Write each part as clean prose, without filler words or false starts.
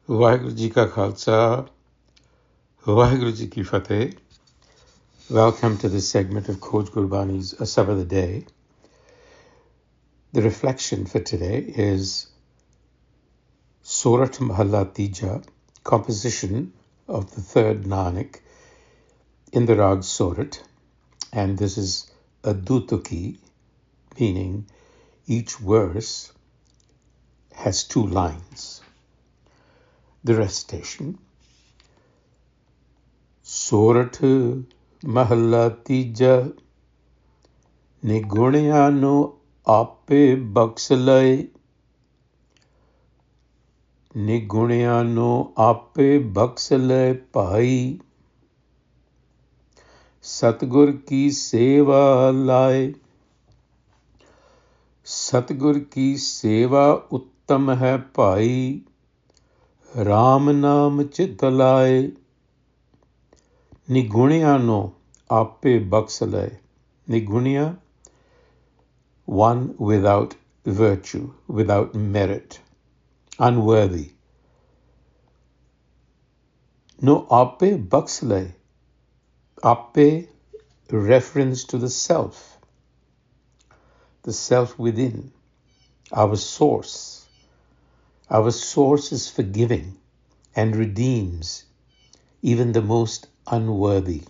Vaheguru Ji Ka Khalsa, Vaheguru Ji Ki Fateh. Welcome to this segment of Coach Gurbani's a-sabad-a-day. The reflection for today is Surat Mahalla Tija, composition of the third Nanak in the Rag Surat, and this is a dutuki, meaning each verse has two lines. The recitation: Surat Mahalla Tija, Nigunia no Aape Bakhas Lae, Nigunia no Aape Bakhas Lae Bhai, Satgur ki seva lae. सतगुर की सेवा उत्तम है भाई, राम नाम चित लाए, निगुणिया no आपे बख्श लाए. Nigunia, one without virtue, without merit, unworthy. No ape bakhas lae. Ape, reference to the self within, our source. Our source is forgiving and redeems even the most unworthy.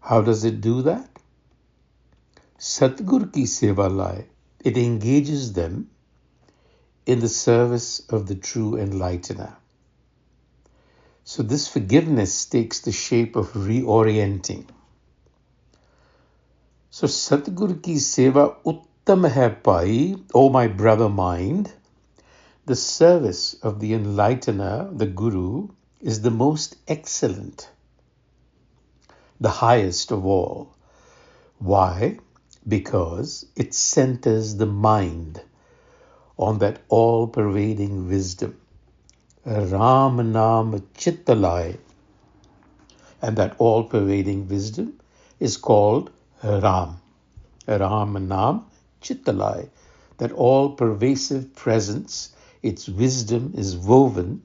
How does it do that? Satgur ki seva lae. It engages them in the service of the true enlightener. So this forgiveness takes the shape of reorienting. So Satgur ki seva uttam hai pai, O my brother mind, the service of the enlightener, the Guru, is the most excellent, the highest of all. Why? Because it centers the mind on that all-pervading wisdom, Ram Naam Chitta Lae, and that all-pervading wisdom is called Ram. Ram Naam Chitta Lae, that all-pervasive presence, its wisdom is woven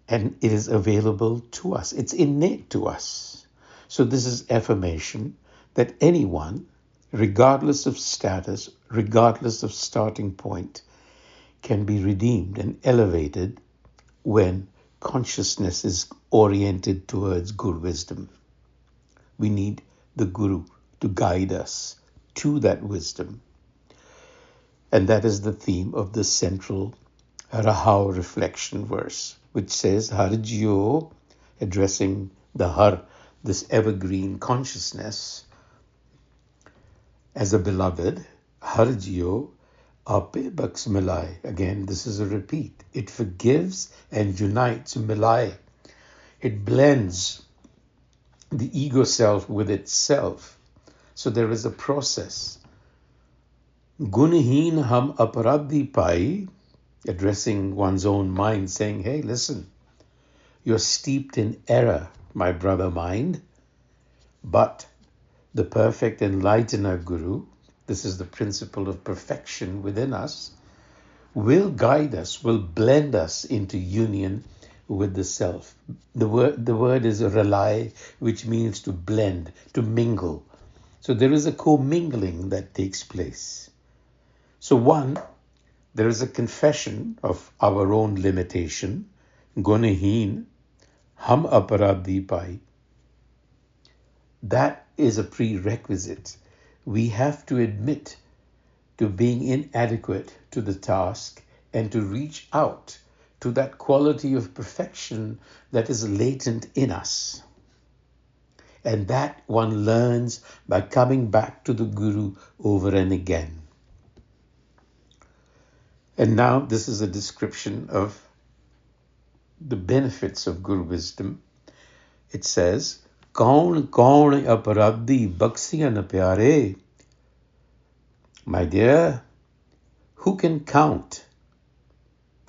and it is available to us. It's innate to us. So this is affirmation that anyone, regardless of status, regardless of starting point, can be redeemed and elevated when consciousness is oriented towards good wisdom. We need the Guru to guide us to that wisdom. And that is the theme of the central Rahau reflection verse, which says, Harjiyo, addressing the Har, this evergreen consciousness, as a beloved, Harjiyo, Aape Bakhas Lae. Again, this is a repeat. It forgives and unites Milai. It blends the ego self with itself. So there is a process. Gunheen ham aparadhi pai, addressing one's own mind, saying, hey, listen, you're steeped in error, my brother mind, but the perfect enlightener Guru, this is the principle of perfection within us, will guide us, will blend us into union with the self. The word is rely, which means to blend, to mingle. So there is a commingling that takes place. So one, there is a confession of our own limitation, Gunaheen, Ham Aparadhi Pai. That is a prerequisite. We have to admit to being inadequate to the task and to reach out to that quality of perfection that is latent in us. And that one learns by coming back to the Guru over and again. And now this is a description of the benefits of Guru wisdom. It says, Kaun kaun aparadhi baksiyan pyare. My dear, who can count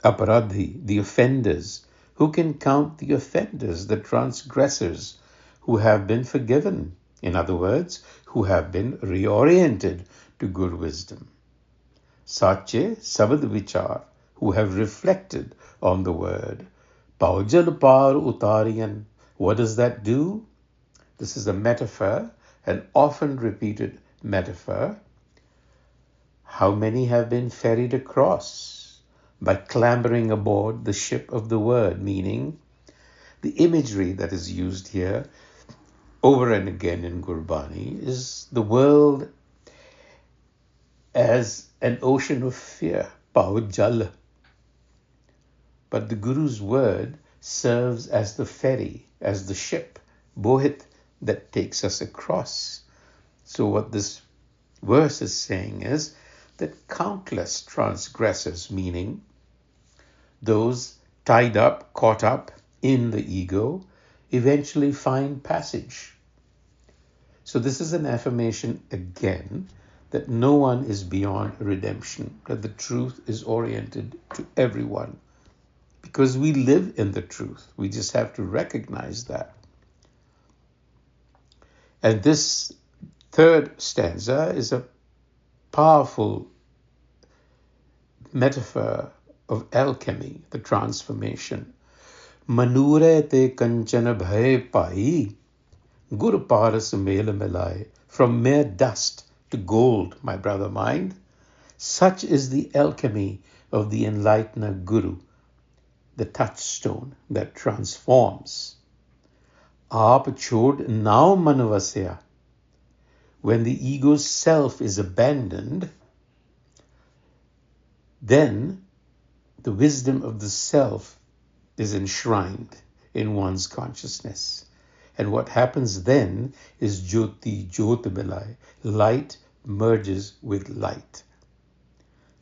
aparadhi, the offenders? Who can count the offenders, the transgressors who have been forgiven? In other words, who have been reoriented to good wisdom. Sache sabad vichar, who have reflected on the word. Paujal par utariyan. What does that do? This is a metaphor, an often repeated metaphor. How many have been ferried across by clambering aboard the ship of the word, meaning the imagery that is used here over and again in Gurbani is the world as an ocean of fear, Paujal. But the Guru's word serves as the ferry, as the ship, Bohit, that takes us across. So what this verse is saying is that countless transgressors, meaning those tied up, caught up in the ego, eventually find passage. So this is an affirmation again that no one is beyond redemption, that the truth is oriented to everyone. Because we live in the truth. We just have to recognize that. And this third stanza is a powerful metaphor of alchemy, the transformation. Manure te kanchana bhay pai, gur paras mela melai. From mere dust to gold, my brother mind. Such is the alchemy of the enlightener Guru, the touchstone that transforms. Aap chod now manvasya. When the ego's self is abandoned, then the wisdom of the self is enshrined in one's consciousness. And what happens then is Jyoti Jyotimalai. Light merges with light.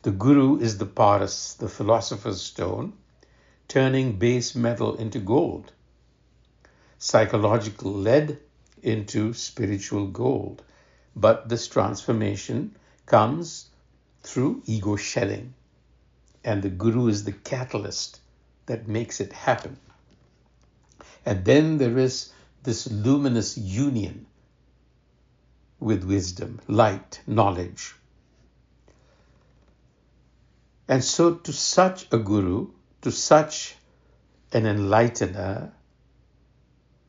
The Guru is the Paras, the philosopher's stone, turning base metal into gold, psychological lead into spiritual gold. But this transformation comes through ego shedding. And the Guru is the catalyst that makes it happen. And then there is this luminous union with wisdom, light, knowledge. And so to such a Guru, to such an enlightener,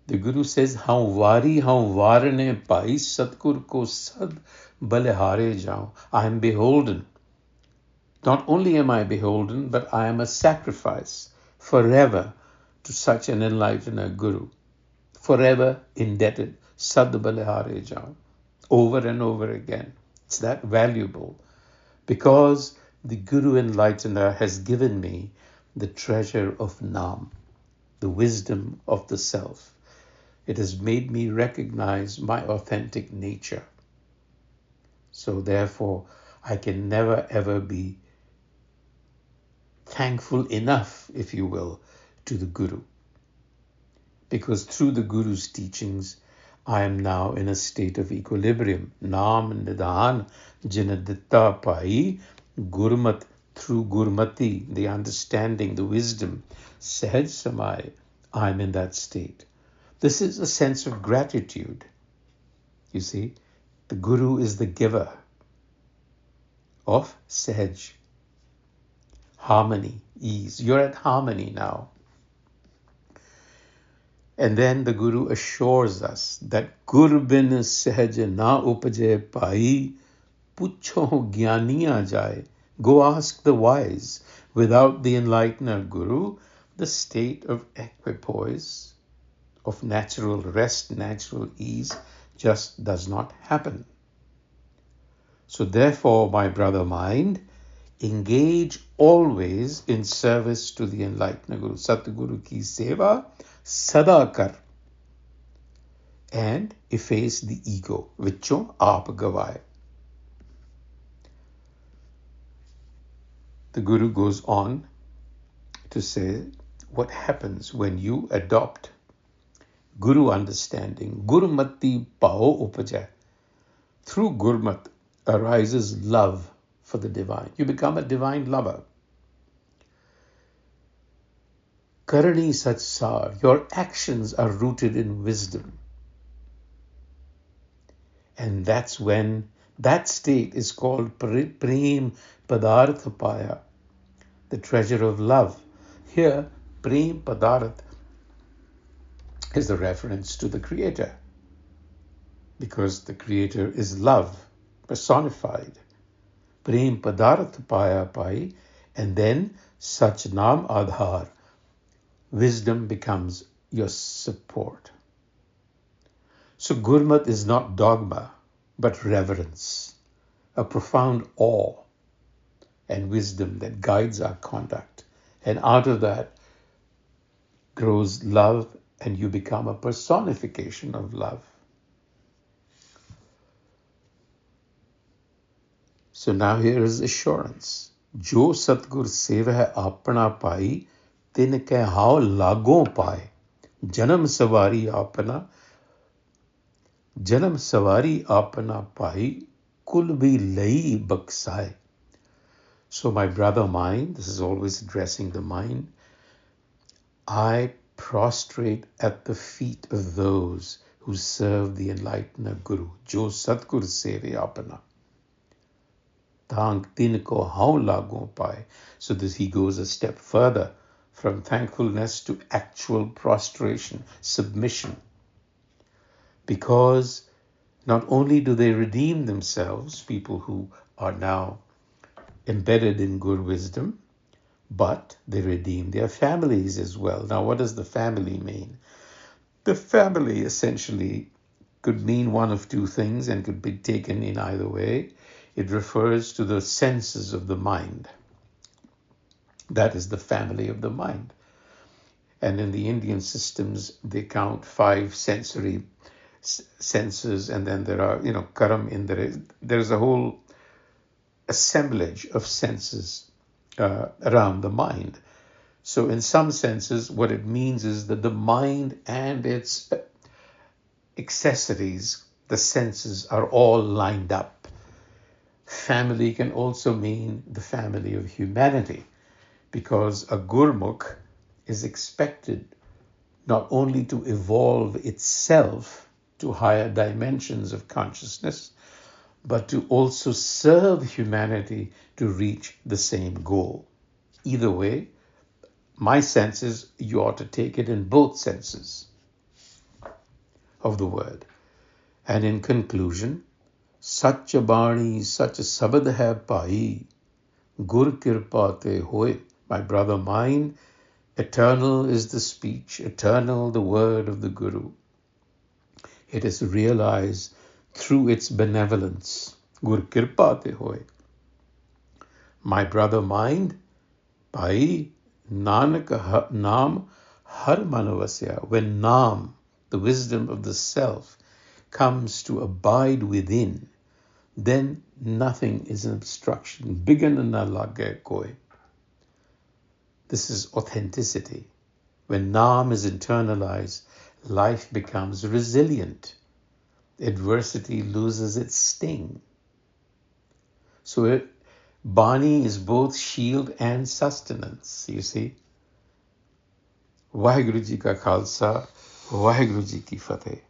the Guru says, "Haun vari haun varne pai satgur ko sad balehare jao." I am beholden. Not only am I beholden, but I am a sacrifice forever to such an enlightener Guru. Forever indebted. Sad balehare jao. Over and over again. It's that valuable. Because the Guru enlightener has given me the treasure of Nam, the wisdom of the self. It has made me recognize my authentic nature. So therefore, I can never ever be thankful enough, if you will, to the Guru. Because through the Guru's teachings, I am now in a state of equilibrium. Naam Nidhan Jinaditta Pai Gurmat, through Gurmati, the understanding, the wisdom, Sahaj Samai, I am in that state. This is a sense of gratitude. You see, the Guru is the giver of Sahaj, harmony, ease. You're at harmony now. And then the Guru assures us that Gur bin Sahaj na upaje pai, pucho gyaniya jaye. Go ask the wise. Without the enlightener Guru, the state of equipoise, of natural rest, natural ease, just does not happen. So therefore, my brother mind, engage always in service to the enlightener Guru. Satguru ki seva sada kar. And efface the ego, vichon aap gavaye. The Guru goes on to say what happens when you adopt Guru understanding. Gurmati pao upaja. Through Gurmat arises love for the divine. You become a divine lover. Karani satsar. Your actions are rooted in wisdom. And that's when That state is called Prem Padartha Paya, the treasure of love. Here, Prem Padarth is the reference to the Creator, because the Creator is love personified. Prem Padarth Paya Pai, and then Sach Nam Adhar. Wisdom becomes your support. So Gurmat is not dogma, but reverence, a profound awe and wisdom that guides our conduct. And out of that grows love, and you become a personification of love. So now here is assurance. Jo Satgur seva hai apna pai, tin ke hao lago pai. Janam savari apna pai, kul bhi lai baksai. So my brother mind, this is always addressing the mind, I prostrate at the feet of those who serve the enlightener Guru. Jo Satgur seva apna. Tang tin ko hao lago pai. So this he goes a step further from thankfulness to actual prostration, submission. Because not only do they redeem themselves, people who are now embedded in good wisdom, but they redeem their families as well. Now, what does the family mean? The family essentially could mean one of two things and could be taken in either way. It refers to the senses of the mind. That is the family of the mind. And in the Indian systems, they count 5 sensory senses, and then there are, karam, indra. There's a whole assemblage of senses around the mind. So in some senses, what it means is that the mind and its accessories, the senses, are all lined up. Family can also mean the family of humanity, because a Gurmukh is expected not only to evolve itself to higher dimensions of consciousness, but to also serve humanity to reach the same goal. Either way, my sense is you ought to take it in both senses of the word. And in conclusion, Sacha Bani, Sacha a-sabad-a-day pai, Gur kirpa te hoye. My brother mine, eternal is the speech, eternal the word of the Guru. It is realized through its benevolence. Gur kirpa te hoye. My brother mine, pai, Nanak Naam har manavasya. When Naam, the wisdom of the self, comes to abide within, then nothing is an obstruction. Bigan na lage koi. This is authenticity. When Naam is internalized, life becomes resilient. Adversity loses its sting. So Bani is both shield and sustenance, you see. Vaheguru Ji ka Khalsa, Vaheguru Ji ki Fateh.